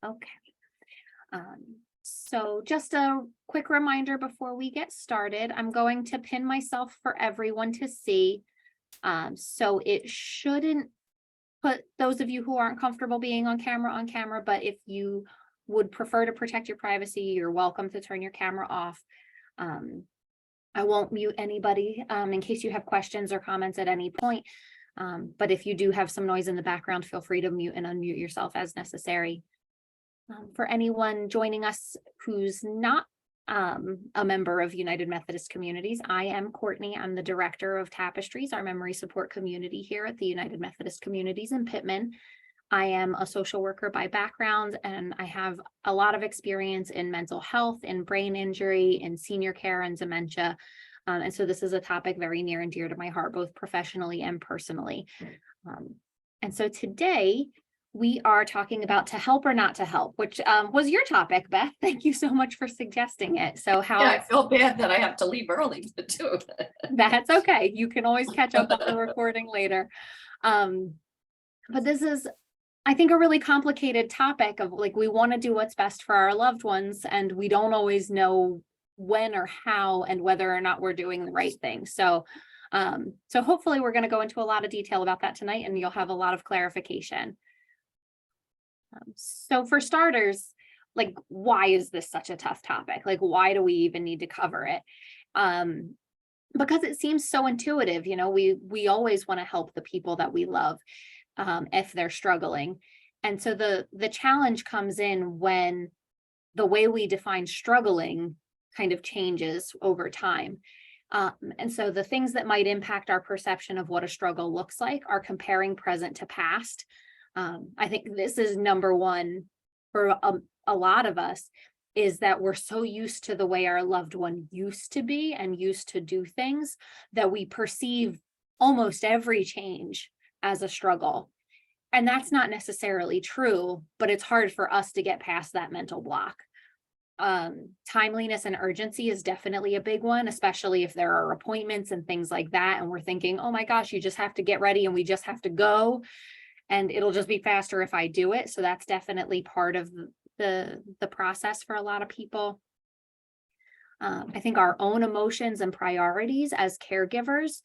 Okay. So just a quick reminder before we get started, I'm going to pin myself for everyone to see. So it shouldn't put those of you who aren't comfortable being on camera, but if you would prefer to protect your privacy, you're welcome to turn your camera off. Um, I won't mute anybody in case you have questions or comments at any point. But if you do have some noise in the background, feel free to mute and unmute yourself as necessary. For anyone joining us who's not a member of United Methodist Communities, I am Courtney. I'm the director of Tapestries, our memory support community here at the United Methodist Communities in Pittman. I am a social worker by background, and I have a lot of experience in mental health, in brain injury, in senior care and dementia. And so this is a topic very near and dear to my heart, both professionally and personally. And so today, we are talking about to help or not to help, which was your topic, Beth. Thank you so much for suggesting it. So Yeah, I feel bad that I have to leave early to do it. That's okay. You can always catch up on the recording later. But this is, I think, a really complicated topic of like, we want to do what's best for our loved ones, and we don't always know when or how and whether or not we're doing the right thing. So hopefully we're going to go into a lot of detail about that tonight, and you'll have a lot of clarification. So for starters, like, why is this such a tough topic? Like, why do we even need to cover it? Because it seems so intuitive. You know, we always want to help the people that we love if they're struggling. And so the challenge comes in when the way we define struggling kind of changes over time. And so the things that might impact our perception of what a struggle looks like are comparing present to past. I think this is number one for a lot of us, is that we're so used to the way our loved one used to be and used to do things that we perceive almost every change as a struggle. And that's not necessarily true, but it's hard for us to get past that mental block. Timeliness and urgency is definitely a big one, especially if there are appointments and things like that. And we're thinking, oh my gosh, you just have to get ready and we just have to go. And it'll just be faster if I do it. So that's definitely part of the process for a lot of people. I think our own emotions and priorities as caregivers,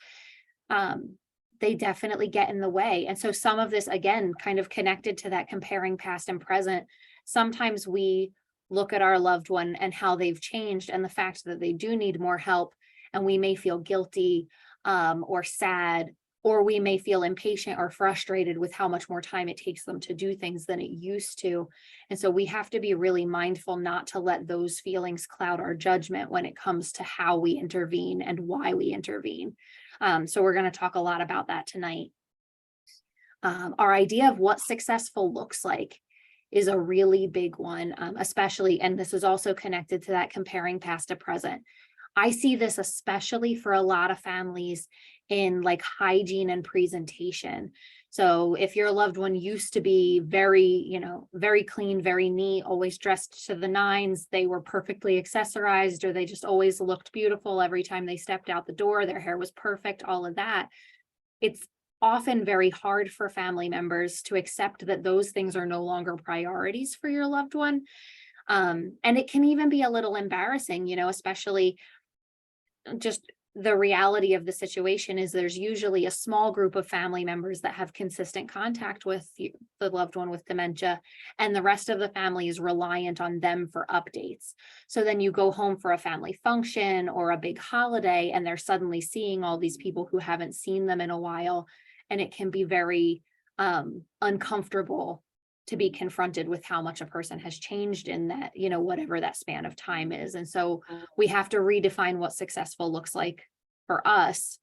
they definitely get in the way. And so some of this, again, kind of connected to that comparing past and present. Sometimes we look at our loved one and how they've changed and the fact that they do need more help, and we may feel guilty or sad, or we may feel impatient or frustrated with how much more time it takes them to do things than it used to. And so we have to be really mindful not to let those feelings cloud our judgment when it comes to how we intervene and why we intervene. So we're going to talk a lot about that tonight. Our idea of what successful looks like is a really big one, especially, and this is also connected to that comparing past to present. I see this especially for a lot of families in like hygiene and presentation. So if your loved one used to be very clean, very neat, always dressed to the nines, they were perfectly accessorized, or they just always looked beautiful every time they stepped out the door, their hair was perfect, all of that. It's often very hard for family members to accept that those things are no longer priorities for your loved one. And it can even be a little embarrassing, especially just the reality of the situation is there's usually a small group of family members that have consistent contact with the loved one with dementia, and the rest of the family is reliant on them for updates. So then you go home for a family function or a big holiday, and they're suddenly seeing all these people who haven't seen them in a while, and it can be very uncomfortable to be confronted with how much a person has changed in that, whatever that span of time is. And so we have to redefine what successful looks like for us.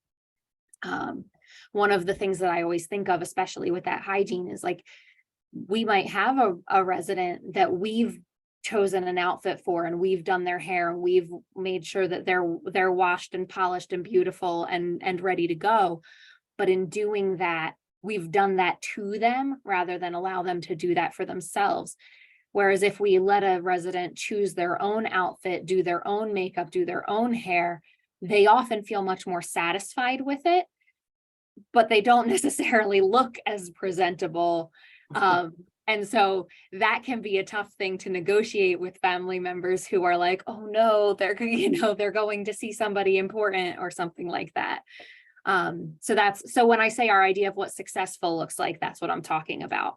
One of the things that I always think of, especially with that hygiene, is like, we might have a resident that we've chosen an outfit for, and we've done their hair, and we've made sure that they're washed and polished and beautiful and ready to go. But in doing that, we've done that to them rather than allow them to do that for themselves. Whereas if we let a resident choose their own outfit, do their own makeup, do their own hair, they often feel much more satisfied with it, but they don't necessarily look as presentable. And so that can be a tough thing to negotiate with family members who are like, oh no, they're, they're going to see somebody important or something like that. So when I say our idea of what successful looks like, that's what I'm talking about.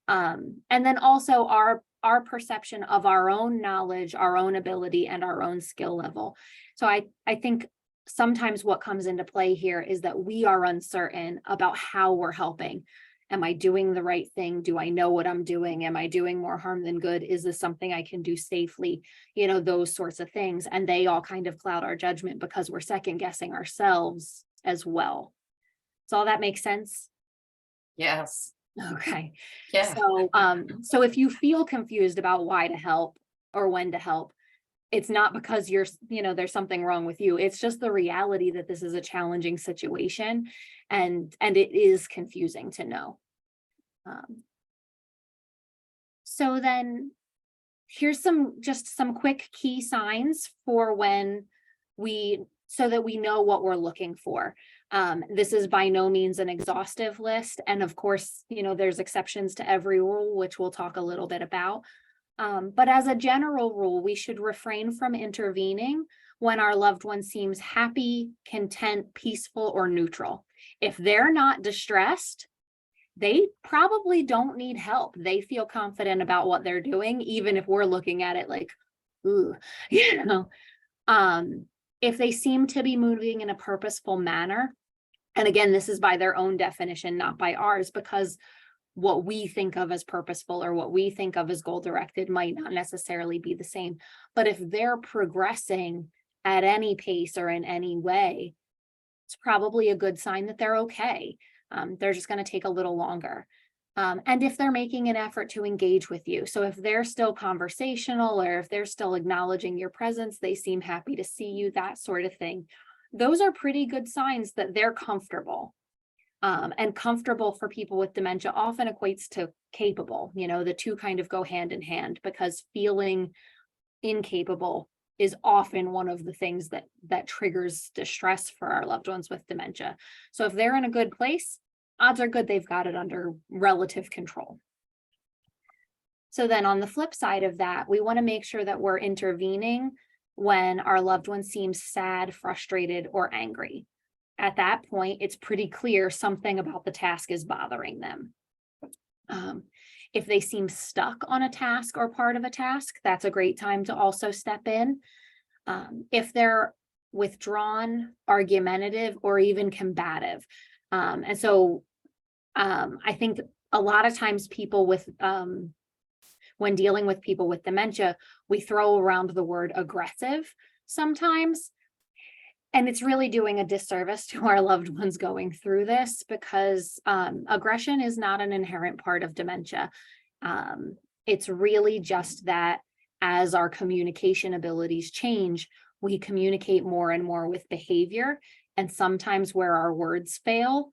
And then also our perception of our own knowledge, our own ability, and our own skill level. So I think sometimes what comes into play here is that we are uncertain about how we're helping. Am I doing the right thing? Do I know what I'm doing? Am I doing more harm than good? Is this something I can do safely? Those sorts of things. And they all kind of cloud our judgment because we're second guessing ourselves as well. Does all that make sense? Yes. Okay. Yeah. So if you feel confused about why to help or when to help, it's not because there's something wrong with you. It's just the reality that this is a challenging situation, and it is confusing to know. So then here's some quick key signs for so that we know what we're looking for. This is by no means an exhaustive list. And of course, there's exceptions to every rule, which we'll talk a little bit about. But as a general rule, we should refrain from intervening when our loved one seems happy, content, peaceful, or neutral. If they're not distressed, they probably don't need help. They feel confident about what they're doing, even if we're looking at it like, ooh, if they seem to be moving in a purposeful manner, and again, this is by their own definition, not by ours, because what we think of as purposeful or what we think of as goal-directed might not necessarily be the same. But if they're progressing at any pace or in any way, it's probably a good sign that they're okay. They're just going to take a little longer. And if they're making an effort to engage with you, so if they're still conversational or if they're still acknowledging your presence, they seem happy to see you, that sort of thing. Those are pretty good signs that they're comfortable. And comfortable for people with dementia often equates to capable. The two kind of go hand in hand, because feeling incapable is often one of the things that triggers distress for our loved ones with dementia. So if they're in a good place, odds are good they've got it under relative control. So then on the flip side of that, we want to make sure that we're intervening when our loved one seems sad, frustrated, or angry. At that point, it's pretty clear something about the task is bothering them. If they seem stuck on a task or part of a task, that's a great time to also step in. If they're withdrawn, argumentative, or even combative. And so I think a lot of times people when dealing with people with dementia, we throw around the word aggressive sometimes. And it's really doing a disservice to our loved ones going through this, because aggression is not an inherent part of dementia. It's really just that as our communication abilities change, we communicate more and more with behavior. And sometimes where our words fail,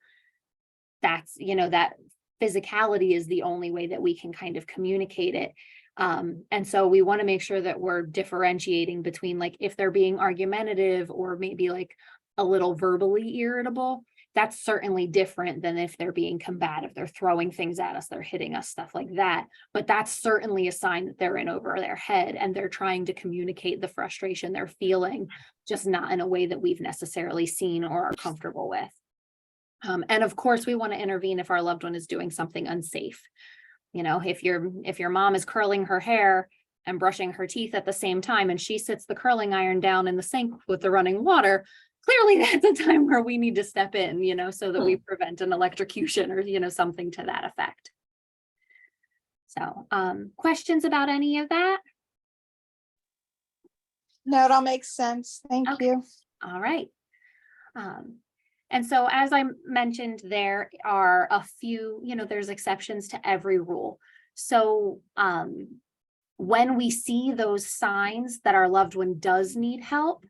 that's, that physicality is the only way that we can kind of communicate it. And so we want to make sure that we're differentiating between, like, if they're being argumentative or maybe like a little verbally irritable, that's certainly different than if they're being combative. They're throwing things at us, they're hitting us, stuff like that. But that's certainly a sign that they're in over their head and they're trying to communicate the frustration they're feeling, just not in a way that we've necessarily seen or are comfortable with. And of course, we want to intervene if our loved one is doing something unsafe. If your mom is curling her hair and brushing her teeth at the same time, and she sits the curling iron down in the sink with the running water, clearly that's a time where we need to step in, so that we prevent an electrocution or, something to that effect. So, questions about any of that? No, it all makes sense. Thank you. All right. And so, as I mentioned, there are a few, there's exceptions to every rule. So when we see those signs that our loved one does need help,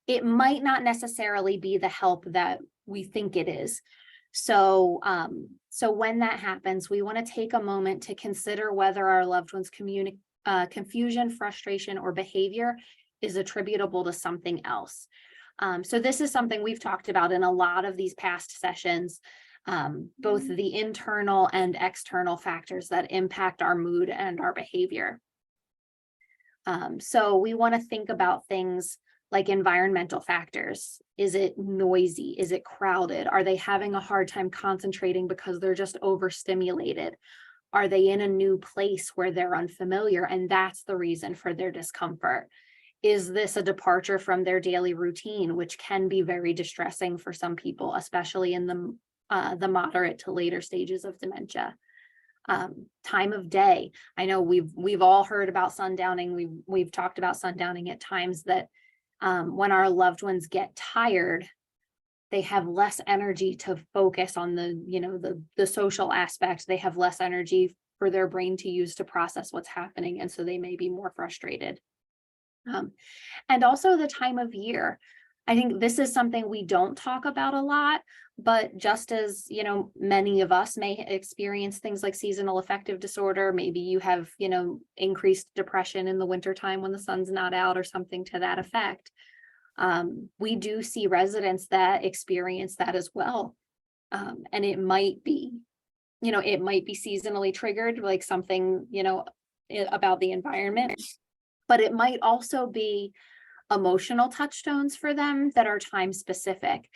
it might not necessarily be the help that we think it is. So, so when that happens, we want to take a moment to consider whether our loved one's confusion, frustration, or behavior is attributable to something else. So this is something we've talked about in a lot of these past sessions. both the internal and external factors that impact our mood and our behavior. So we want to think about things like environmental factors. Is it noisy? Is it crowded? Are they having a hard time concentrating because they're just overstimulated? Are they in a new place where they're unfamiliar and that's the reason for their discomfort? Is this a departure from their daily routine, which can be very distressing for some people, especially in the moderate to later stages of dementia? Time of day. I know we've all heard about sundowning. We've talked about sundowning at times, that when our loved ones get tired, they have less energy to focus on the social aspect. They have less energy for their brain to use to process what's happening, and so they may be more frustrated. And also the time of year. I think this is something we don't talk about a lot, but just as, many of us may experience things like seasonal affective disorder, maybe you have, increased depression in the wintertime when the sun's not out or something to that effect. We do see residents that experience that as well. And it might be seasonally triggered, like something, about the environment, but it might also be emotional touchstones for them that are time specific.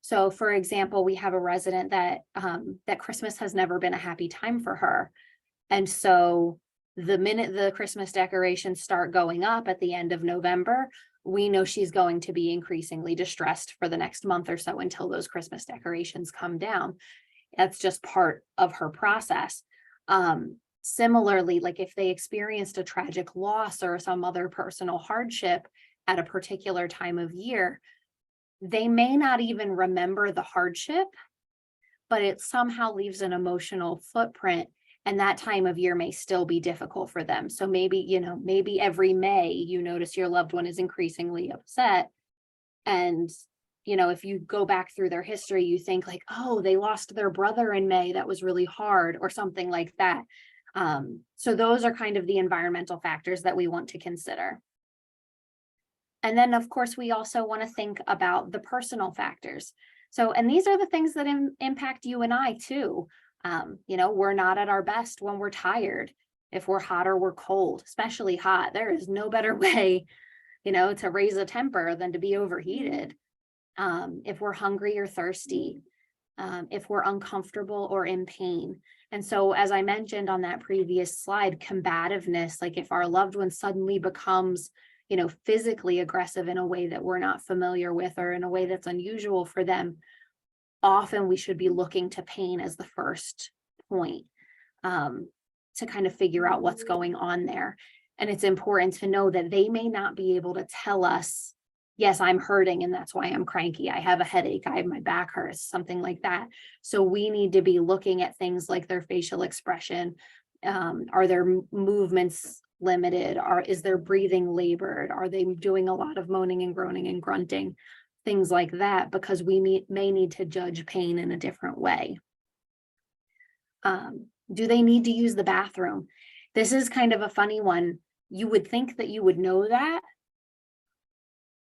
So for example, we have a resident that Christmas has never been a happy time for her. And so the minute the Christmas decorations start going up at the end of November, we know she's going to be increasingly distressed for the next month or so until those Christmas decorations come down. That's just part of her process. Similarly, like if they experienced a tragic loss or some other personal hardship at a particular time of year, they may not even remember the hardship, but it somehow leaves an emotional footprint, and that time of year may still be difficult for them. So maybe every May you notice your loved one is increasingly upset, and if you go back through their history, you think like, oh, they lost their brother in May, that was really hard, or something like that. So those are kind of the environmental factors that we want to consider. And then, of course, we also want to think about the personal factors. So, and these are the things that impact you and I too. We're not at our best when we're tired. If we're hot or we're cold, especially hot, there is no better way, to raise a temper than to be overheated. If we're hungry or thirsty, if we're uncomfortable or in pain. And so, as I mentioned on that previous slide, combativeness, like if our loved one suddenly becomes physically aggressive in a way that we're not familiar with, or in a way that's unusual for them, often we should be looking to pain as the first point to kind of figure out what's going on there. And it's important to know that they may not be able to tell us, yes, I'm hurting and that's why I'm cranky. I have a headache. My back hurts, something like that. So we need to be looking at things like their facial expression. Are their movements limited? Is their breathing labored? Are they doing a lot of moaning and groaning and grunting? Things like that, because we may need to judge pain in a different way. Do they need to use the bathroom? This is kind of a funny one. You would think that you would know that,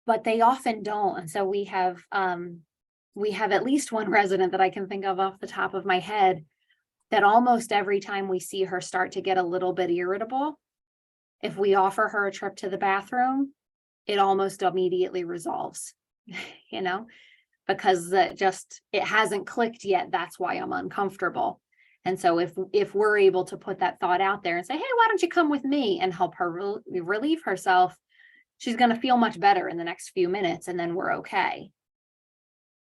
but they often don't. And so we have at least one resident that I can think of off the top of my head that almost every time we see her start to get a little bit irritable, if we offer her a trip to the bathroom, it almost immediately resolves, because it hasn't clicked yet. That's why I'm uncomfortable. And so if we're able to put that thought out there and say, hey, why don't you come with me, and help her relieve herself, she's going to feel much better in the next few minutes, and then we're okay.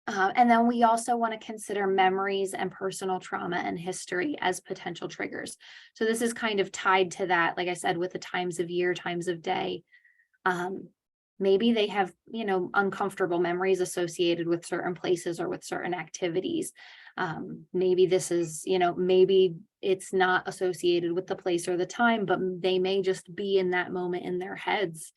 And then we also want to consider memories and personal trauma and history as potential triggers. So this is kind of tied to that, like I said, with the times of year, times of day. Maybe they have, uncomfortable memories associated with certain places or with certain activities. Maybe this is, maybe it's not associated with the place or the time, but they may just be in that moment in their heads,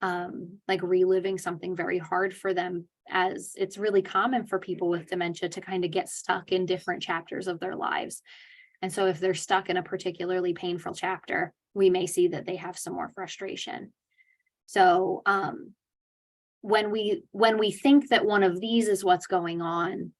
like reliving something very hard for them, as it's really common for people with dementia to kind of get stuck in different chapters of their lives. And so if they're stuck in a particularly painful chapter, we may see that they have some more frustration. So when we think that one of these is what's going on,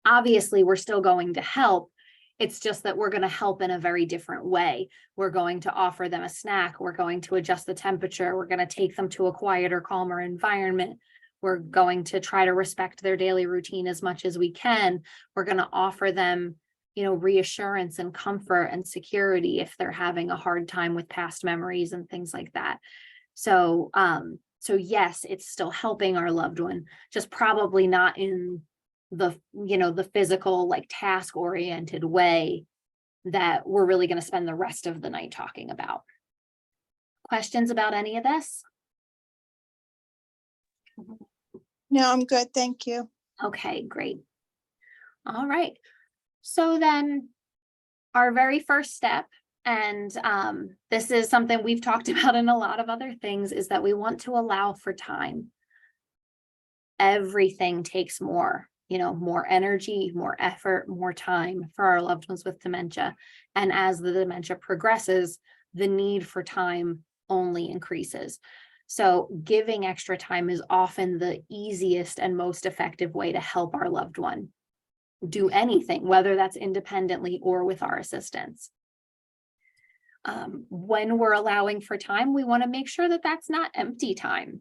obviously we're still going to help. It's just that we're going to help in a very different way. We're going to offer them a snack. We're going to adjust the temperature. We're going to take them to a quieter, calmer environment. We're going to try to respect their daily routine as much as we can. We're going to offer them, reassurance and comfort and security if they're having a hard time with past memories and things like that. So yes, it's still helping our loved one, just probably not in the physical, like task oriented way that we're really going to spend the rest of the night talking about. Questions about any of this? No, I'm good. Thank you. Okay, great. All right. So then our very first step, and this is something we've talked about in a lot of other things, is that we want to allow for time. Everything takes more energy, more effort, more time for our loved ones with dementia. And as the dementia progresses, the need for time only increases. So giving extra time is often the easiest and most effective way to help our loved one do anything, whether that's independently or with our assistance. When we're allowing for time, we want to make sure that that's not empty time.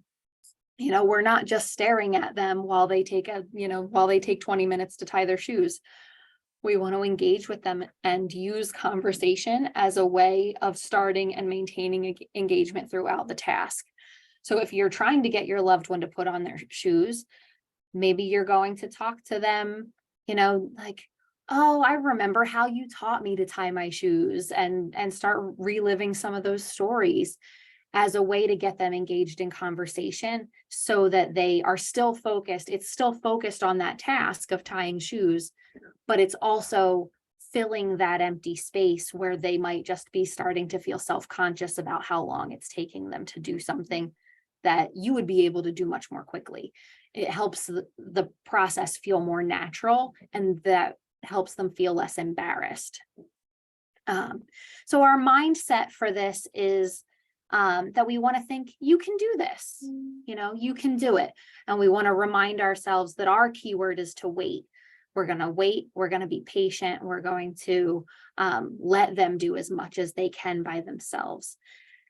We're not just staring at them while they take 20 minutes to tie their shoes. We want to engage with them and use conversation as a way of starting and maintaining engagement throughout the task. So if you're trying to get your loved one to put on their shoes, maybe you're going to talk to them, like, oh, I remember how you taught me to tie my shoes, and start reliving some of those stories as a way to get them engaged in conversation so that they are still focused. It's still focused on that task of tying shoes, but it's also filling that empty space where they might just be starting to feel self-conscious about how long it's taking them to do something that you would be able to do much more quickly. It helps the process feel more natural, and that helps them feel less embarrassed. So our mindset for this is that we want to think, you can do this, you can do it. And we want to remind ourselves that our keyword is to wait. We're going to wait. We're going to be patient. We're going to let them do as much as they can by themselves.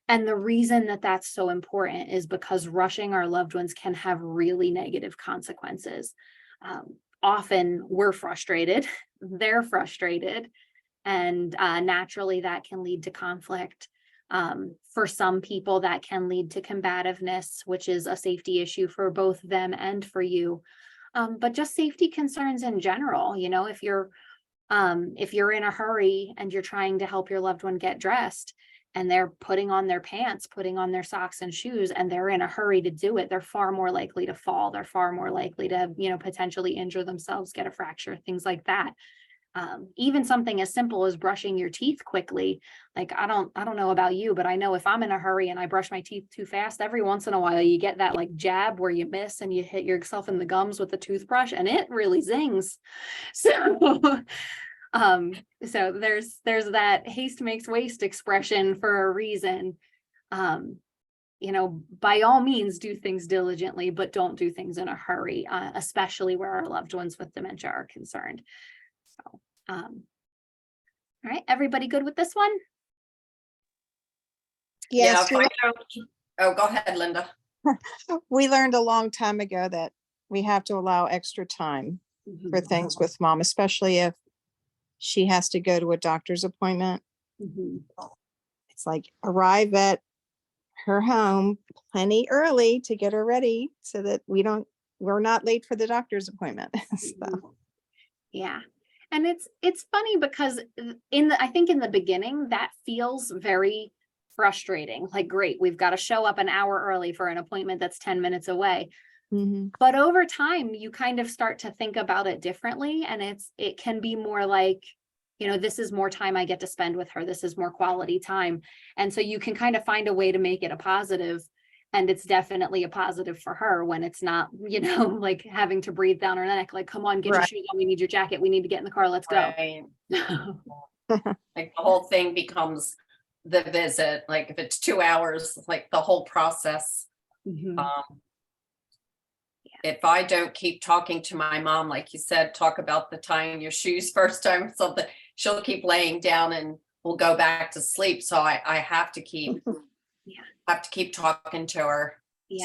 And the reason that that's so important is because rushing our loved ones can have really negative consequences. Often we're frustrated, they're frustrated, and naturally that can lead to conflict. For some people, that can lead to combativeness, which is a safety issue for both them and for you. But just safety concerns in general, if you're in a hurry and you're trying to help your loved one get dressed, and they're putting on their pants, putting on their socks and shoes, and they're in a hurry to do it, they're far more likely to fall. They're far more likely to, potentially injure themselves, get a fracture, things like that. Even something as simple as brushing your teeth quickly. Like, I don't know about you, but I know if I'm in a hurry and I brush my teeth too fast, every once in a while you get that like jab where you miss and you hit yourself in the gums with the toothbrush, and it really zings. So there's that haste makes waste expression for a reason. By all means do things diligently, but don't do things in a hurry, especially where our loved ones with dementia are concerned. So, all right, everybody good with this one? Yes, Yeah, oh, go ahead, Linda. we learned a long time ago that we have to allow extra time for things with mom, especially if she has to go to a doctor's appointment. It's like arrive at her home plenty early to get her ready so that we're not late for the doctor's appointment. So. Yeah. And it's funny because I think in the beginning that feels very frustrating. Like, great, we've got to show up an hour early for an appointment that's 10 minutes away. But over time, you kind of start to think about it differently. And it can be more like, this is more time I get to spend with her. This is more quality time. And so you can kind of find a way to make it a positive. And it's definitely a positive for her when it's not, like having to breathe down her neck, like, come on, get your shoes on. We need your jacket. We need to get in the car. Let's go. Right. Like the whole thing becomes the visit. Like if it's 2 hours, like the whole process. Yeah. if I don't keep talking to my mom, like you said, talk about the tying your shoes first time or something, she'll keep laying down and we'll go back to sleep. So I have to keep, talking to her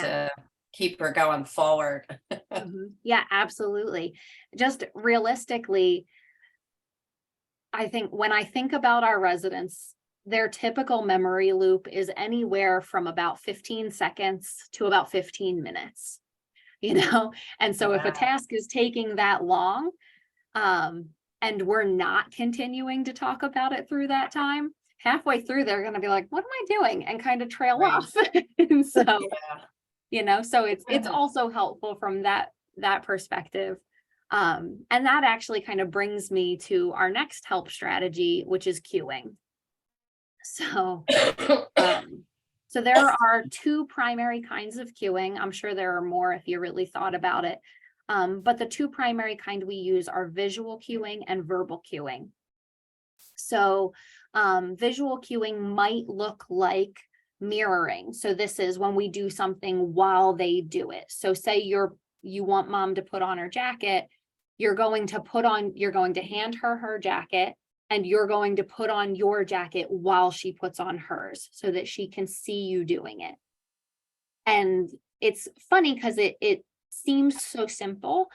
to keep her going forward. Yeah, absolutely. Just realistically, I think when I think about our residents, their typical memory loop is anywhere from about 15 seconds to about 15 minutes, And so if a task is taking that long, and we're not continuing to talk about it through that time, halfway through, they're going to be like, what am I doing? And kind of trail off. And so, so it's also helpful from that perspective. And that actually kind of brings me to our next help strategy, which is cueing. So, so there are two primary kinds of cueing. I'm sure there are more if you really thought about it. But the two primary kind we use are visual cueing and verbal cueing. So visual cueing might look like mirroring. So this is when we do something while they do it. So say you want mom to put on her jacket, you're going to hand her jacket, and you're going to put on your jacket while she puts on hers so that she can see you doing it. And it's funny because it seems so simple,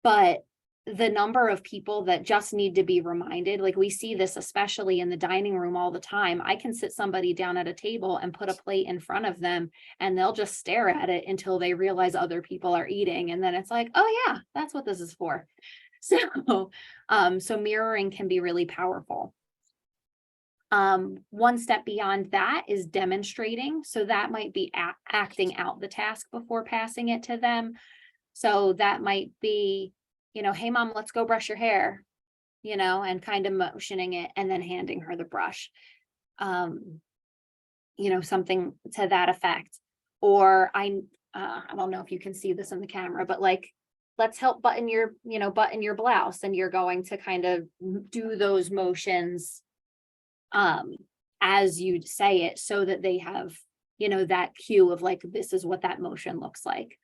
but the number of people that just need to be reminded, like we see this especially in the dining room all the time. I can sit somebody down at a table and put a plate in front of them and they'll just stare at it until they realize other people are eating. And then it's like, oh yeah, that's what this is for. So, so mirroring can be really powerful. One step beyond that is demonstrating. So that might be acting out the task before passing it to them. So that might be, hey mom, let's go brush your hair, and kind of motioning it and then handing her the brush, something to that effect. Or I don't know if you can see this in the camera, but like, let's help button your blouse, and you're going to kind of do those motions as you say it so that they have, that cue of like, this is what that motion looks like.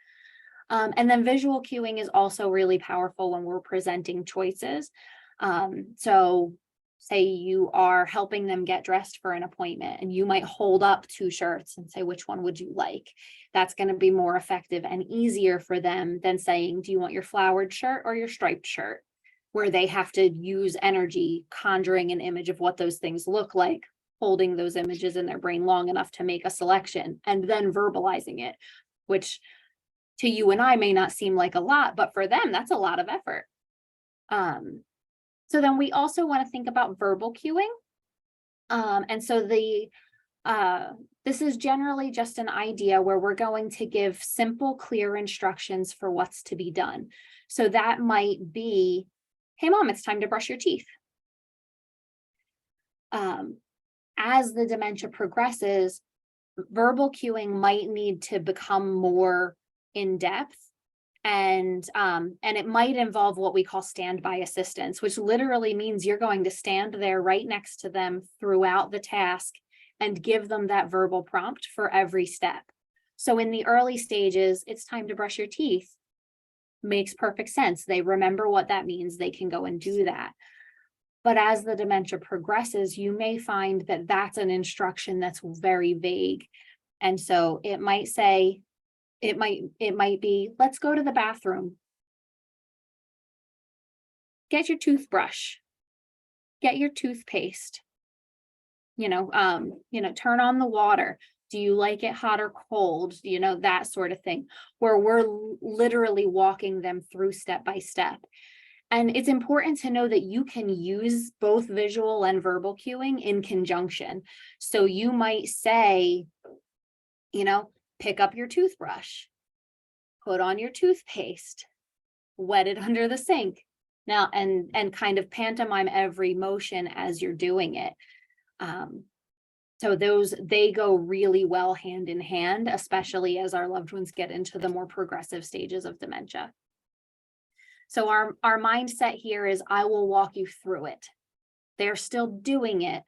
And then visual cueing is also really powerful when we're presenting choices. So say you are helping them get dressed for an appointment and you might hold up two shirts and say, which one would you like? That's going to be more effective and easier for them than saying, do you want your flowered shirt or your striped shirt? Where they have to use energy conjuring an image of what those things look like, holding those images in their brain long enough to make a selection and then verbalizing it, which to you and I may not seem like a lot, but for them, that's a lot of effort. So then we also want to think about verbal cueing. And so this is generally just an idea where we're going to give simple, clear instructions for what's to be done. So that might be, hey mom, it's time to brush your teeth. As the dementia progresses, verbal cueing might need to become more in depth. And it might involve what we call standby assistance, which literally means you're going to stand there right next to them throughout the task and give them that verbal prompt for every step. So in the early stages, it's time to brush your teeth. Makes perfect sense. They remember what that means. They can go and do that. But as the dementia progresses, you may find that that's an instruction that's very vague. And so it might say, it might be, let's go to the bathroom. Get your toothbrush. Get your toothpaste. Turn on the water. Do you like it hot or cold? That sort of thing, where we're literally walking them through step by step. And it's important to know that you can use both visual and verbal cueing in conjunction. So you might say, pick up your toothbrush, put on your toothpaste, wet it under the sink. Now, and kind of pantomime every motion as you're doing it. So they go really well hand in hand, especially as our loved ones get into the more progressive stages of dementia. So our mindset here is, I will walk you through it. They're still doing it,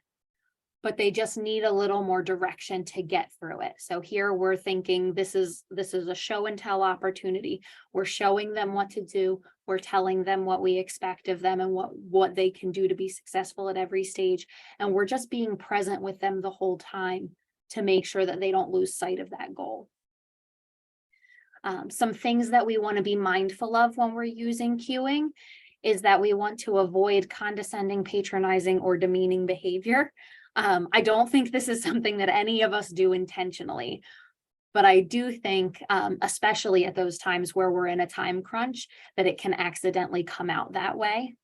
but they just need a little more direction to get through it. So here we're thinking this is a show and tell opportunity. We're showing them what to do. We're telling them what we expect of them and what they can do to be successful at every stage. And we're just being present with them the whole time to make sure that they don't lose sight of that goal. Some things that we want to be mindful of when we're using cueing is that we want to avoid condescending, patronizing, or demeaning behavior. I don't think this is something that any of us do intentionally, but I do think, especially at those times where we're in a time crunch, that it can accidentally come out that way.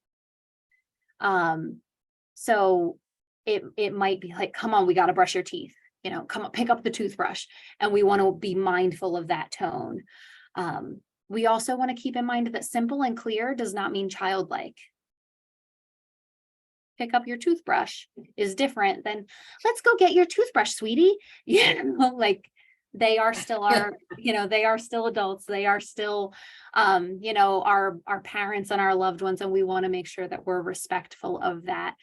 So it might be like, come on, we got to brush your teeth, come on, pick up the toothbrush. And we want to be mindful of that tone. We also want to keep in mind that simple and clear does not mean childlike. Pick up your toothbrush is different than let's go get your toothbrush, sweetie. Like they are still our, they are still adults. They are still, our parents and our loved ones. And we want to make sure that we're respectful of that.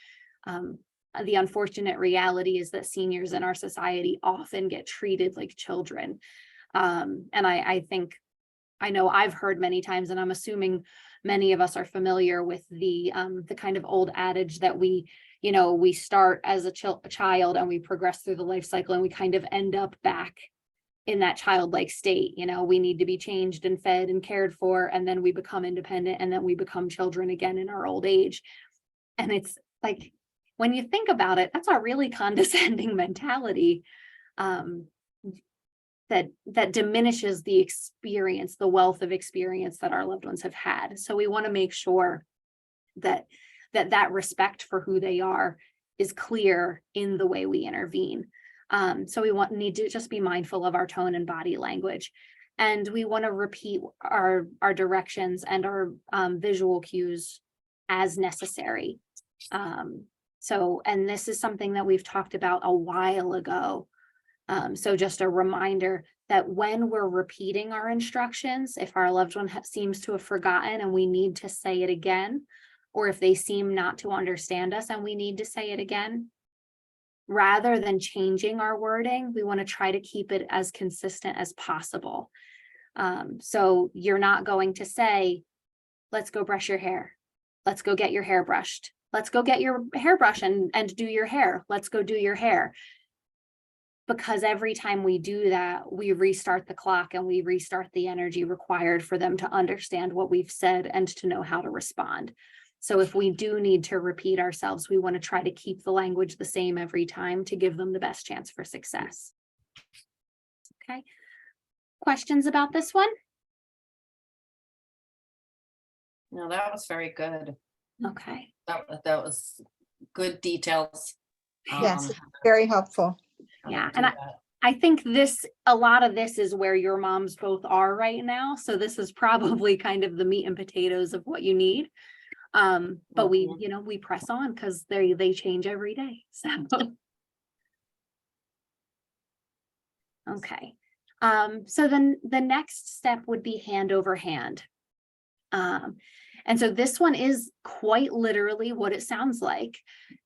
The unfortunate reality is that seniors in our society often get treated like children. And I know I've heard many times, and I'm assuming many of us are familiar with the kind of old adage that we start as a child and we progress through the life cycle and we kind of end up back in that childlike state. We need to be changed and fed and cared for, and then we become independent, and then we become children again in our old age. And it's like, when you think about it, that's a really condescending mentality. That diminishes the experience, the wealth of experience that our loved ones have had. So we want to make sure that respect for who they are is clear in the way we intervene. So we need to just be mindful of our tone and body language. And we want to repeat our directions and our visual cues as necessary. And this is something that we've talked about a while ago. So just a reminder that when we're repeating our instructions, if our loved one seems to have forgotten and we need to say it again, or if they seem not to understand us and we need to say it again, rather than changing our wording, we want to try to keep it as consistent as possible. So you're not going to say, let's go brush your hair. Let's go get your hair brushed. Let's go get your hairbrush and do your hair. Let's go do your hair. Because every time we do that, we restart the clock and we restart the energy required for them to understand what we've said and to know how to respond. So if we do need to repeat ourselves, we want to try to keep the language the same every time to give them the best chance for success. Okay. Questions about this one? No, that was very good. Okay. That was good details. Yes, very helpful. Yeah, and I think a lot of this is where your moms both are right now. So this is probably kind of the meat and potatoes of what you need. But we press on because they change every day. So okay. So then the next step would be hand over hand. And so this one is quite literally what it sounds like.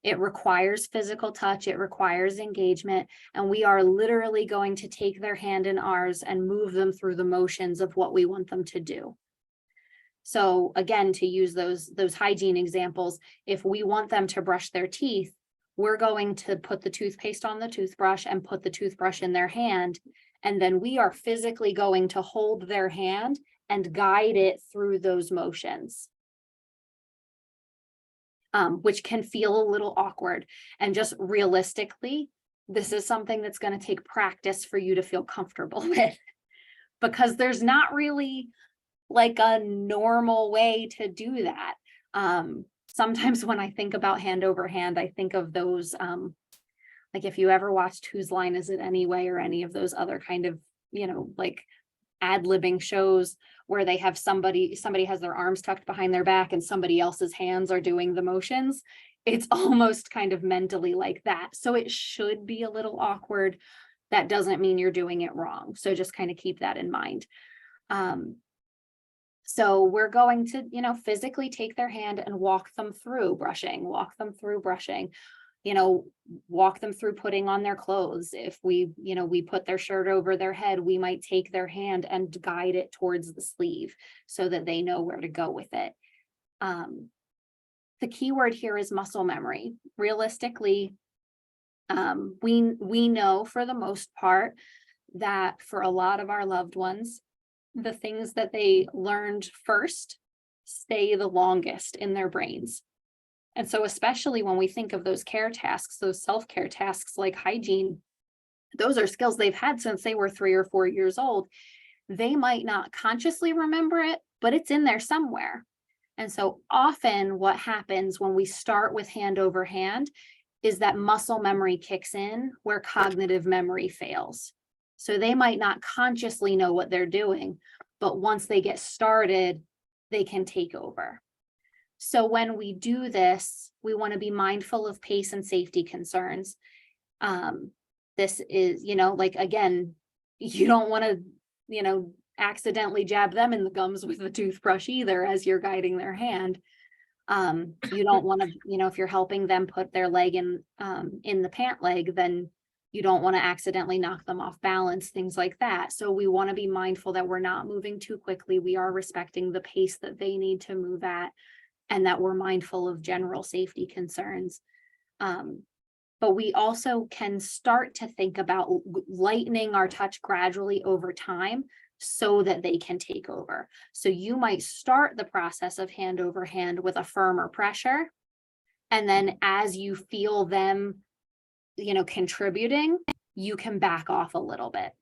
It requires physical touch, it requires engagement, and we are literally going to take their hand in ours and move them through the motions of what we want them to do. So again, to use those hygiene examples, if we want them to brush their teeth, we're going to put the toothpaste on the toothbrush and put the toothbrush in their hand. And then we are physically going to hold their hand and guide it through those motions, which can feel a little awkward. And just realistically, this is something that's going to take practice for you to feel comfortable with, because there's not really like a normal way to do that. Sometimes when I think about hand over hand, I think of those, like if you ever watched Whose Line Is It Anyway, or any of those other kind of, like ad-libbing shows where they have somebody has their arms tucked behind their back and somebody else's hands are doing the motions. It's almost kind of mentally like that. So it should be a little awkward. That doesn't mean you're doing it wrong. So just kind of keep that in mind. So we're going to, physically take their hand and walk them through brushing. walk them through putting on their clothes. If we put their shirt over their head, we might take their hand and guide it towards the sleeve so that they know where to go with it. The key word here is muscle memory. Realistically, we know for the most part that for a lot of our loved ones, the things that they learned first stay the longest in their brains. And so especially when we think of those care tasks, those self-care tasks like hygiene, those are skills they've had since they were 3 or 4 years old. They might not consciously remember it, but it's in there somewhere. And so often what happens when we start with hand over hand is that muscle memory kicks in where cognitive memory fails. So they might not consciously know what they're doing, but once they get started, they can take over. So when we do this, we want to be mindful of pace and safety concerns. This is, again, you don't want to, accidentally jab them in the gums with a toothbrush either as you're guiding their hand. You don't want to, if you're helping them put their leg in the pant leg, then you don't want to accidentally knock them off balance, things like that. So we want to be mindful that we're not moving too quickly. We are respecting the pace that they need to move at, and that we're mindful of general safety concerns. But we also can start to think about lightening our touch gradually over time so that they can take over. So you might start the process of hand over hand with a firmer pressure. And then as you feel them, contributing, you can back off a little bit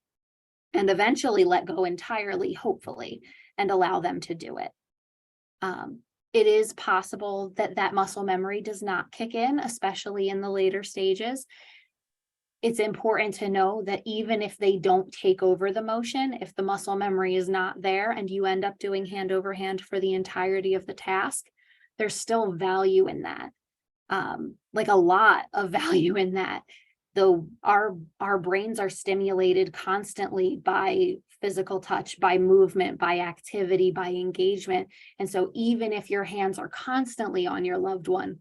and eventually let go entirely, hopefully, and allow them to do it. It is possible that muscle memory does not kick in, especially in the later stages. It's important to know that even if they don't take over the motion, if the muscle memory is not there and you end up doing hand over hand for the entirety of the task, there's still value in that. Like a lot of value in that. Though our brains are stimulated constantly by physical touch, by movement, by activity, by engagement. And so even if your hands are constantly on your loved one,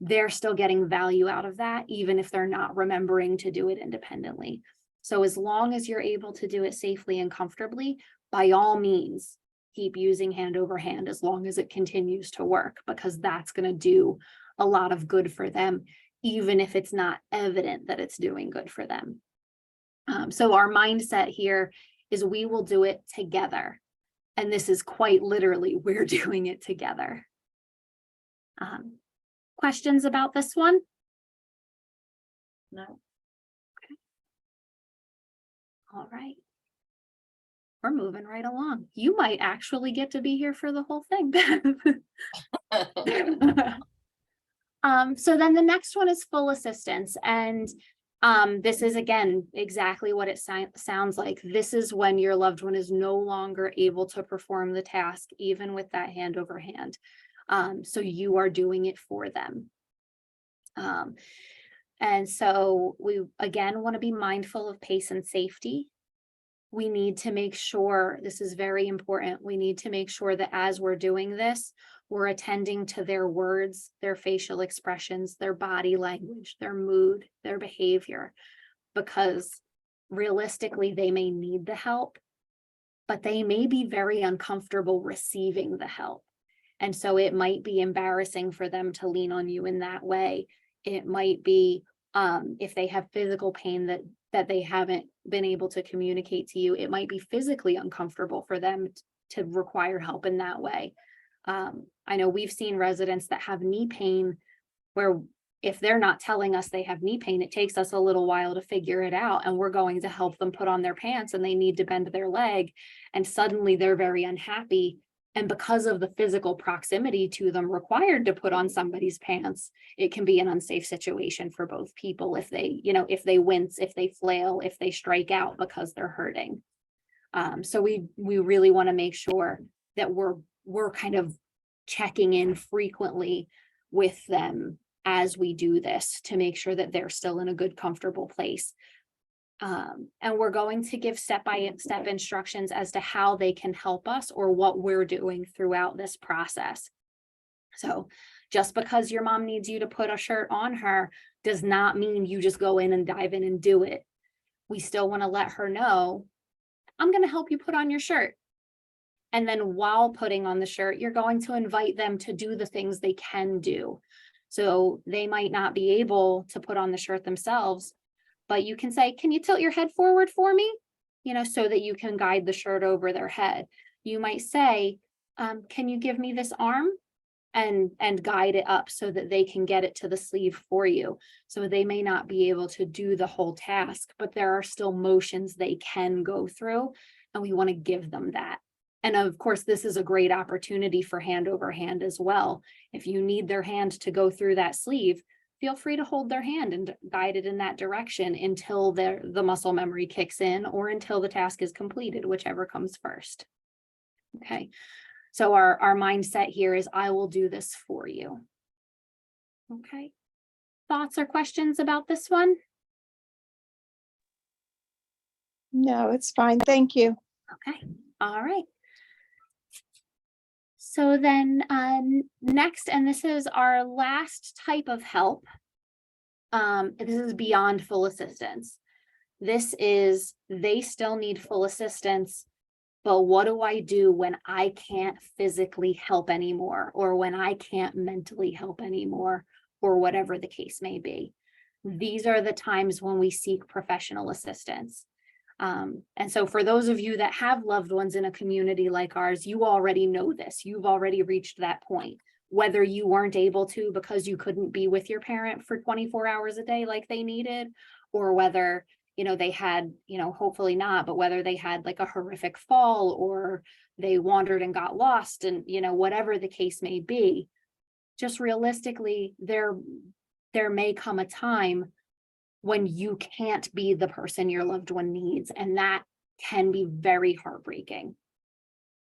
they're still getting value out of that, even if they're not remembering to do it independently. So as long as you're able to do it safely and comfortably, by all means, keep using hand over hand as long as it continues to work, because that's going to do a lot of good for them, even if it's not evident that it's doing good for them. So our mindset here is we will do it together. And this is quite literally, we're doing it together. Questions about this one? No. Okay. All right. We're moving right along. You might actually get to be here for the whole thing. So then the next one is full assistance. And this is, again, exactly what it sounds like. This is when your loved one is no longer able to perform the task, even with that hand over hand. So you are doing it for them. And so we, again, want to be mindful of pace and safety. We need to make sure, this is very important, we need to make sure that as we're doing this, we're attending to their words, their facial expressions, their body language, their mood, their behavior, because realistically, they may need the help, but they may be very uncomfortable receiving the help. And so it might be embarrassing for them to lean on you in that way. It might be if they have physical pain that they haven't been able to communicate to you, it might be physically uncomfortable for them to require help in that way. I know we've seen residents that have knee pain where if they're not telling us they have knee pain, it takes us a little while to figure it out, and we're going to help them put on their pants and they need to bend their leg, and suddenly they're very unhappy. And because of the physical proximity to them required to put on somebody's pants, it can be an unsafe situation for both people if they, if they wince, if they flail, if they strike out because they're hurting. So we really want to make sure that we're kind of checking in frequently with them as we do this to make sure that they're still in a good, comfortable place. And we're going to give step-by-step instructions as to how they can help us or what we're doing throughout this process. So just because your mom needs you to put a shirt on her does not mean you just go in and dive in and do it. We still want to let her know, I'm going to help you put on your shirt. And then while putting on the shirt, you're going to invite them to do the things they can do. So they might not be able to put on the shirt themselves, but you can say, can you tilt your head forward for me? So that you can guide the shirt over their head. You might say, can you give me this arm? And guide it up so that they can get it to the sleeve for you. So they may not be able to do the whole task, but there are still motions they can go through, and we want to give them that. And of course, this is a great opportunity for hand over hand as well. If you need their hand to go through that sleeve, feel free to hold their hand and guide it in that direction until the muscle memory kicks in, or until the task is completed, whichever comes first. Okay. So our mindset here is, I will do this for you. Okay. Thoughts or questions about this one? No, it's fine. Thank you. Okay. All right. So then next, and this is our last type of help. This is beyond full assistance. This is, they still need full assistance, but what do I do when I can't physically help anymore, or when I can't mentally help anymore, or whatever the case may be? These are the times when we seek professional assistance. And so for those of you that have loved ones in a community like ours, you already know this. You've already reached that point, whether you weren't able to because you couldn't be with your parent for 24 hours a day like they needed, or whether they had, hopefully not, but whether they had like a horrific fall, or they wandered and got lost, and, whatever the case may be. Just realistically, there may come a time when you can't be the person your loved one needs, and that can be very heartbreaking.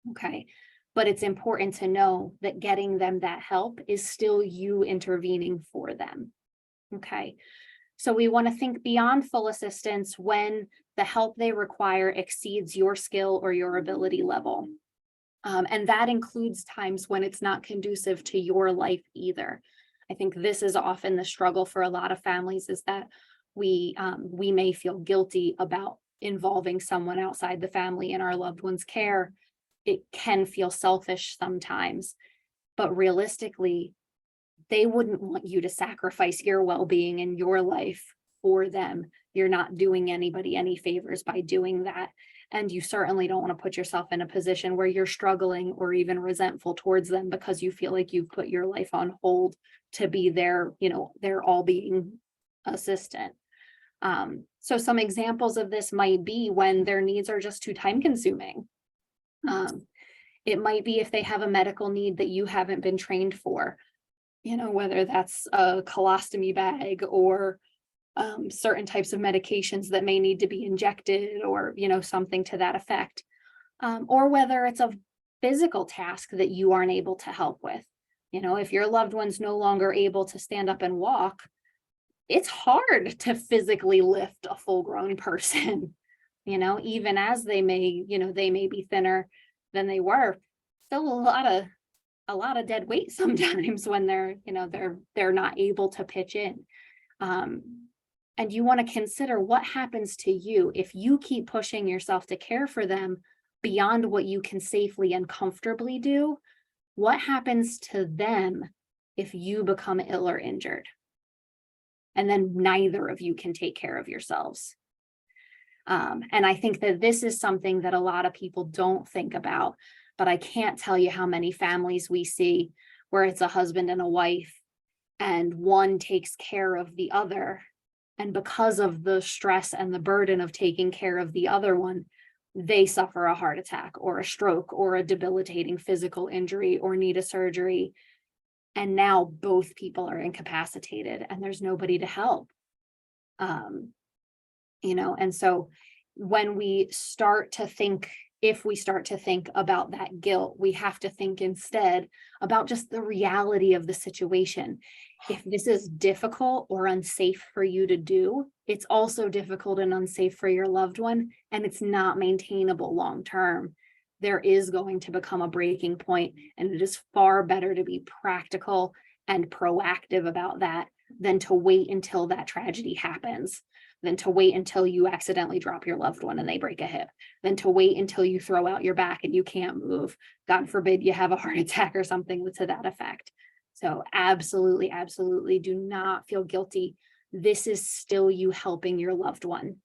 Okay. But it's important to know that getting them that help is still you intervening for them. Okay. So we want to think beyond full assistance when the help they require exceeds your skill or your ability level. And that includes times when it's not conducive to your life either. I think this is often the struggle for a lot of families, is that we may feel guilty about involving someone outside the family in our loved one's care. It can feel selfish sometimes, but realistically, they wouldn't want you to sacrifice your well-being and your life for them. You're not doing anybody any favors by doing that. And you certainly don't want to put yourself in a position where you're struggling or even resentful towards them because you feel like you've put your life on hold to be their all-being assistant. So some examples of this might be when their needs are just too time-consuming. It might be if they have a medical need that you haven't been trained for, whether that's a colostomy bag or certain types of medications that may need to be injected, or, something to that effect. Or whether it's a physical task that you aren't able to help with. If your loved one's no longer able to stand up and walk, it's hard to physically lift a full-grown person, even as they may be thinner than they were. Still a lot of dead weight sometimes when they're not able to pitch in. And you want to consider what happens to you if you keep pushing yourself to care for them beyond what you can safely and comfortably do. What happens to them if you become ill or injured? And then neither of you can take care of yourselves. And I think that this is something that a lot of people don't think about, but I can't tell you how many families we see where it's a husband and a wife, and one takes care of the other. And because of the stress and the burden of taking care of the other one, they suffer a heart attack or a stroke or a debilitating physical injury or need a surgery. And now both people are incapacitated and there's nobody to help. And so when we start to think, if we start to think about that guilt, we have to think instead about just the reality of the situation. If this is difficult or unsafe for you to do, it's also difficult and unsafe for your loved one, and it's not maintainable long term. There is going to become a breaking point, and it is far better to be practical and proactive about that than to wait until that tragedy happens, than to wait until you accidentally drop your loved one and they break a hip, than to wait until you throw out your back and you can't move. God forbid you have a heart attack or something to that effect. So absolutely, absolutely do not feel guilty. This is still you helping your loved one.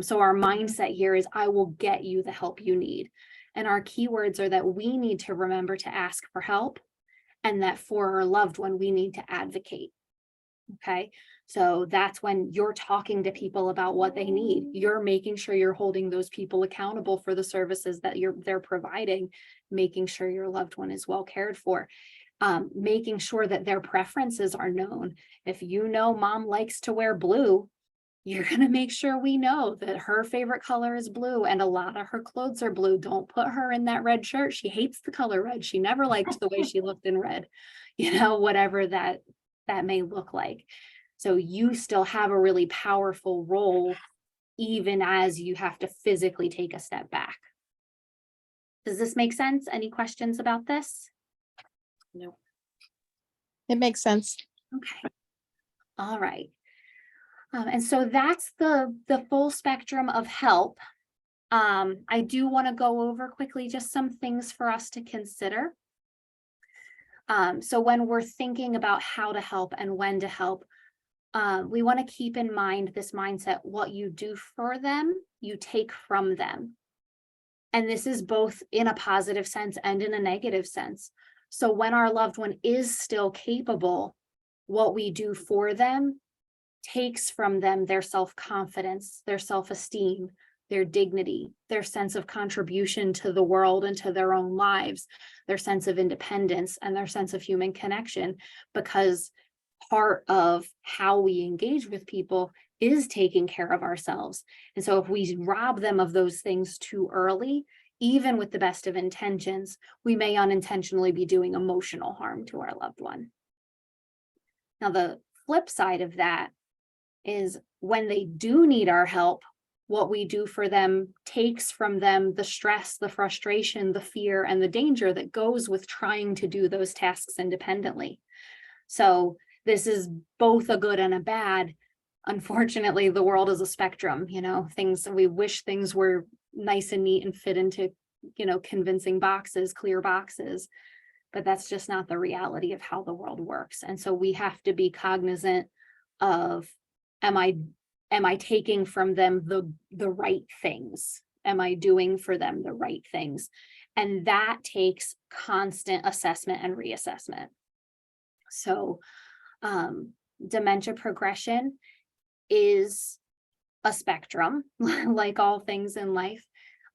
So our mindset here is, I will get you the help you need. And our keywords are that we need to remember to ask for help, and that for our loved one, we need to advocate. Okay, so that's when you're talking to people about what they need. You're making sure you're holding those people accountable for the services that they're providing, making sure your loved one is well cared for, making sure that their preferences are known. If you know mom likes to wear blue, you're going to make sure we know that her favorite color is blue and a lot of her clothes are blue. Don't put her in that red shirt. She hates the color red. She never liked the way she looked in red, whatever that may look like. So you still have a really powerful role, even as you have to physically take a step back. Does this make sense? Any questions about this? No. It makes sense. Okay. All right. And so that's the full spectrum of help. I do want to go over quickly just some things for us to consider. So when we're thinking about how to help and when to help, we want to keep in mind this mindset: what you do for them, you take from them. And this is both in a positive sense and in a negative sense. So when our loved one is still capable, what we do for them takes from them their self-confidence, their self-esteem, their dignity, their sense of contribution to the world and to their own lives, their sense of independence, and their sense of human connection, because part of how we engage with people is taking care of ourselves. And so if we rob them of those things too early, even with the best of intentions, we may unintentionally be doing emotional harm to our loved one. Now, the flip side of that is when they do need our help, what we do for them takes from them the stress, the frustration, the fear, and the danger that goes with trying to do those tasks independently. So this is both a good and a bad. Unfortunately, the world is a spectrum, things, we wish things were nice and neat and fit into, convincing boxes, clear boxes, but that's just not the reality of how the world works. And so we have to be cognizant of, am I taking from them the right things? Am I doing for them the right things? And that takes constant assessment and reassessment. So dementia progression is a spectrum, like all things in life,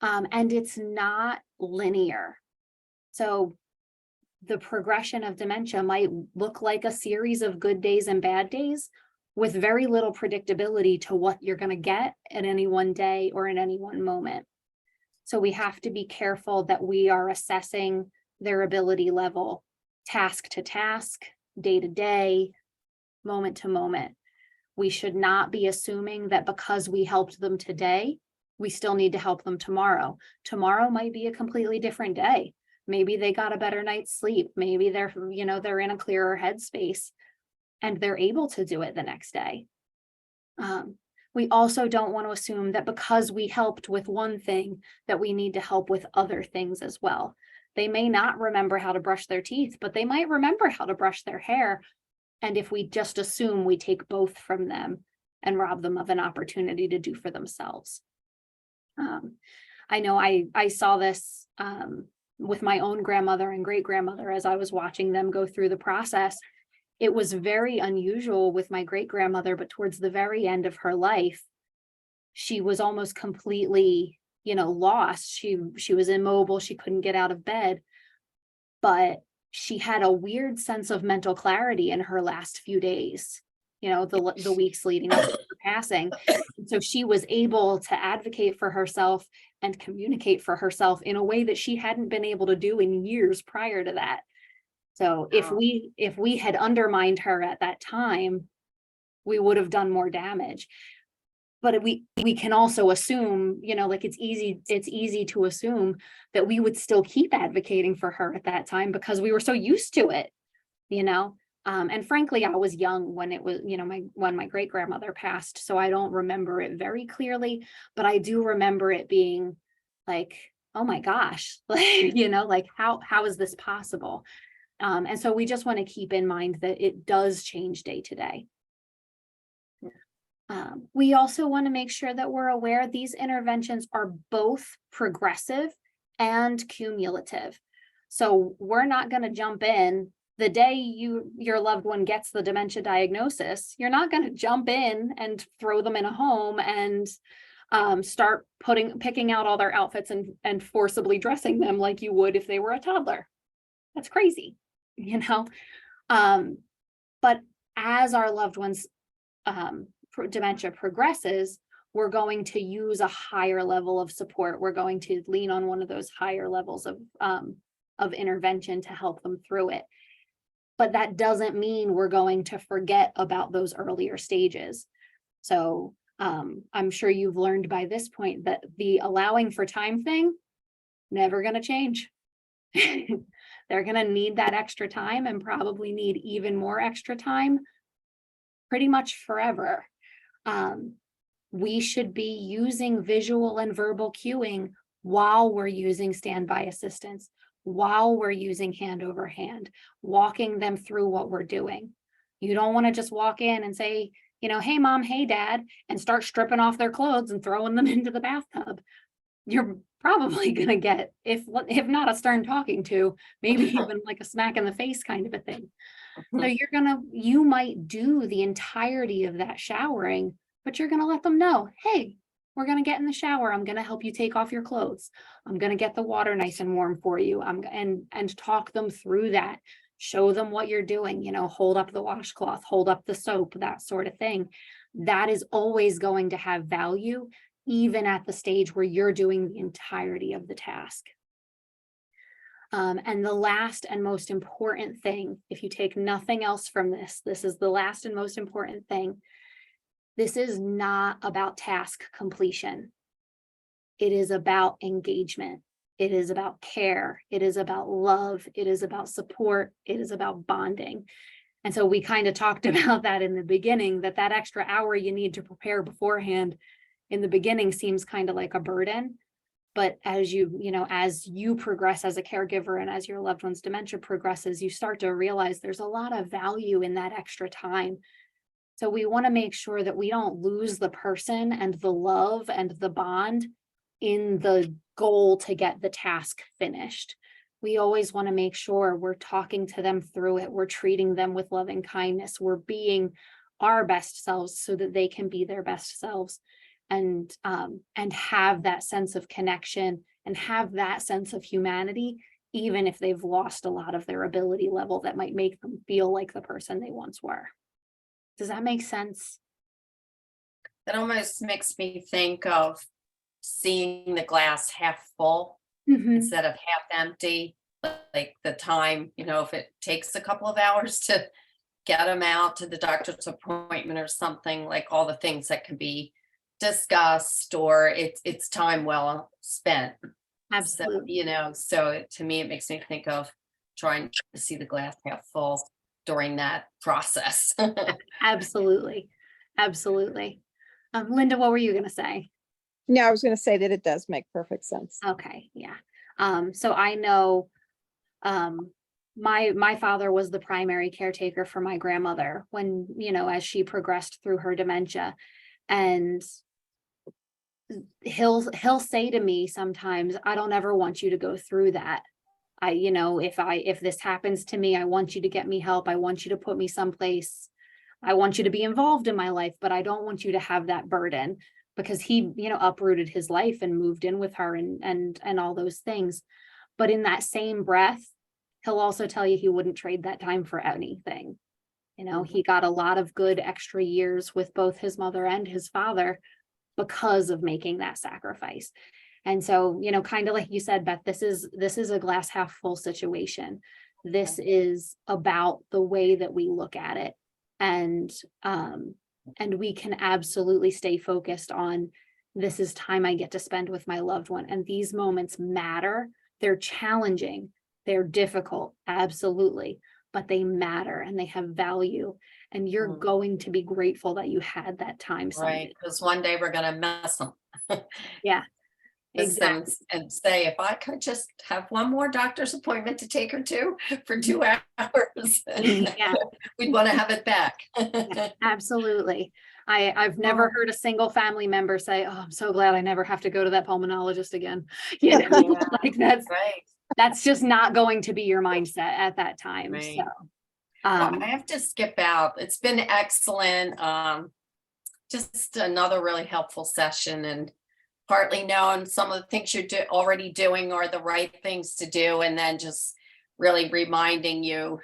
and it's not linear. So the progression of dementia might look like a series of good days and bad days, with very little predictability to what you're going to get at any one day or in any one moment. So we have to be careful that we are assessing their ability level, task to task, day to day, moment to moment. We should not be assuming that because we helped them today, we still need to help them tomorrow. Tomorrow might be a completely different day. Maybe they got a better night's sleep. Maybe they're in a clearer headspace and they're able to do it the next day. We also don't want to assume that because we helped with one thing, that we need to help with other things as well. They may not remember how to brush their teeth, but they might remember how to brush their hair. And if we just assume we take both from them and rob them of an opportunity to do for themselves. I know I saw this with my own grandmother and great grandmother as I was watching them go through the process. It was very unusual with my great grandmother, but towards the very end of her life, she was almost completely, lost. She was immobile. She couldn't get out of bed, but she had a weird sense of mental clarity in her last few days, the weeks leading up to her passing. And so she was able to advocate for herself and communicate for herself in a way that she hadn't been able to do in years prior to that. So if we had undermined her at that time, we would have done more damage. But we can also assume, it's easy to assume that we would still keep advocating for her at that time because we were so used to it, And frankly, I was young when it was, when my great grandmother passed, so I don't remember it very clearly, but I do remember it being like, oh my gosh, like, like how is this possible? And so we just want to keep in mind that it does change day to day. We also want to make sure that we're aware these interventions are both progressive and cumulative. So we're not going to jump in the day your loved one gets the dementia diagnosis. You're not going to jump in and throw them in a home and start picking out all their outfits and forcibly dressing them like you would if they were a toddler. That's crazy, but as our loved ones dementia progresses, we're going to use a higher level of support. We're going to lean on one of those higher levels of intervention to help them through it. But that doesn't mean we're going to forget about those earlier stages. So I'm sure you've learned by this point that the allowing for time thing, never going to change. They're going to need that extra time and probably need even more extra time pretty much forever. We should be using visual and verbal cueing while we're using standby assistance, while we're using hand over hand, walking them through what we're doing. You don't want to just walk in and say, hey mom, hey dad, and start stripping off their clothes and throwing them into the bathtub. You're probably going to get, if not a stern talking to, maybe even like a smack in the face kind of a thing. So you might do the entirety of that showering, but you're going to let them know, hey, we're going to get in the shower. I'm going to help you take off your clothes. I'm going to get the water nice and warm for you. And talk them through that. Show them what you're doing, hold up the washcloth, hold up the soap, that sort of thing. That is always going to have value, even at the stage where you're doing the entirety of the task. And the last and most important thing, if you take nothing else from this, this is the last and most important thing. This is not about task completion. It is about engagement. It is about care. It is about love. It is about support. It is about bonding. And so we kind of talked about that in the beginning, that extra hour you need to prepare beforehand in the beginning seems kind of like a burden. But as you progress as a caregiver and as your loved one's dementia progresses, you start to realize there's a lot of value in that extra time. So we want to make sure that we don't lose the person and the love and the bond in the goal to get the task finished. We always want to make sure we're talking to them through it. We're treating them with loving kindness. We're being our best selves so that they can be their best selves. And have that sense of connection and have that sense of humanity, even if they've lost a lot of their ability level that might make them feel like the person they once were. Does that make sense? That almost makes me think of seeing the glass half full instead of half empty. Like the time, if it takes a couple of hours to get them out to the doctor's appointment or something, like all the things that can be discussed, or it's time well spent. Absolutely. So to me it makes me think of trying to see the glass half full during that process. Absolutely. Linda, what were you going to say? No, I was going to say that it does make perfect sense. Okay, yeah. So I know my father was the primary caretaker for my grandmother when, as she progressed through her dementia. And he'll say to me sometimes, I don't ever want you to go through that. If this happens to me, I want you to get me help. I want you to put me someplace. I want you to be involved in my life, but I don't want you to have that burden, because he, uprooted his life and moved in with her and all those things. But in that same breath, he'll also tell you he wouldn't trade that time for anything. He got a lot of good extra years with both his mother and his father because of making that sacrifice. And so, kind of like you said, Beth, this is a glass half full situation. This is about the way that we look at it. And we can absolutely stay focused on, this is time I get to spend with my loved one. And these moments matter. They're challenging. They're difficult. Absolutely. but they matter and they have value. And you're Mm. going to be grateful that you had that time Right, someday. because one day we're gonna miss them. Yeah, Miss them exactly. and say, if I could just have one more doctor's appointment to take her to for 2 hours, Yeah, we'd want to have it back. yeah, absolutely. I've never Oh. heard a single family member say, "Oh, I'm so glad I never have to go to that pulmonologist again." You know, Yeah, like right, that's just not going to be your mindset at that time. So, right. Well, um, I have to skip out. It's been excellent. Just another really helpful session, and partly knowing some of the things you're already doing are the right things to do, and then just really reminding you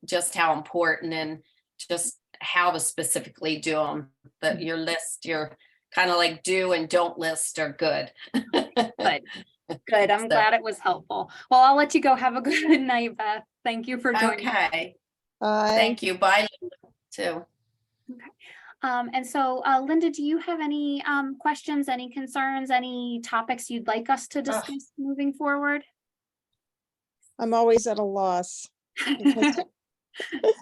just how important and just how to specifically do them. That your list, your kind of like do and don't list are good. but good. I'm So, glad it was helpful. Well, I'll let you go. Have a good night, Beth. Thank you for joining. okay, Bye. thank you. Bye, too. And so, Linda, do you have any questions, any concerns, any topics you'd like us to discuss moving forward? I'm always at a loss. because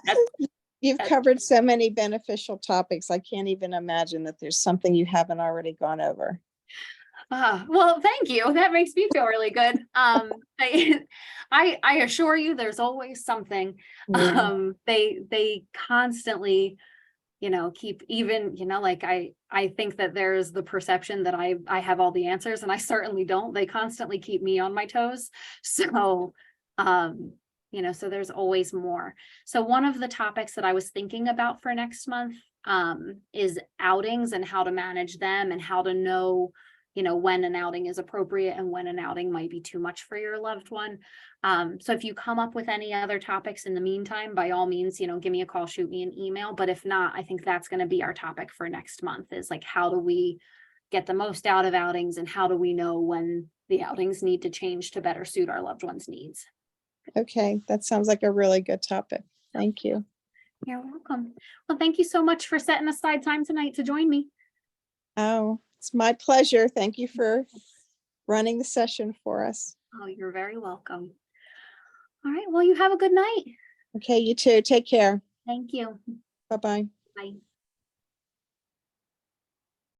That's- You've that's- covered so many beneficial topics. I can't even imagine that there's something you haven't already gone over. Well, thank you. That makes me feel really good. I assure you, there's always something. They constantly, keep even, like I think that there's the perception that I have all the answers, and I certainly don't. They constantly keep me on my toes. So, so there's always more. So one of the topics that I was thinking about for next month is outings and how to manage them and how to know, when an outing is appropriate and when an outing might be too much for your loved one. So if you come up with any other topics in the meantime, by all means, give me a call, shoot me an email. But if not, I think that's going to be our topic for next month, is like, how do we get the most out of outings, and how do we know when the outings need to change to better suit our loved one's needs? Okay, that sounds like a really good topic. Thank you. You're welcome. Well, thank you so much for setting aside time tonight to join me. Oh, it's my pleasure. Thank you for running the session for us. Oh, you're very welcome. All right. Well, you have a good night. Okay, you too. Take care. Thank you. Bye-bye. Bye.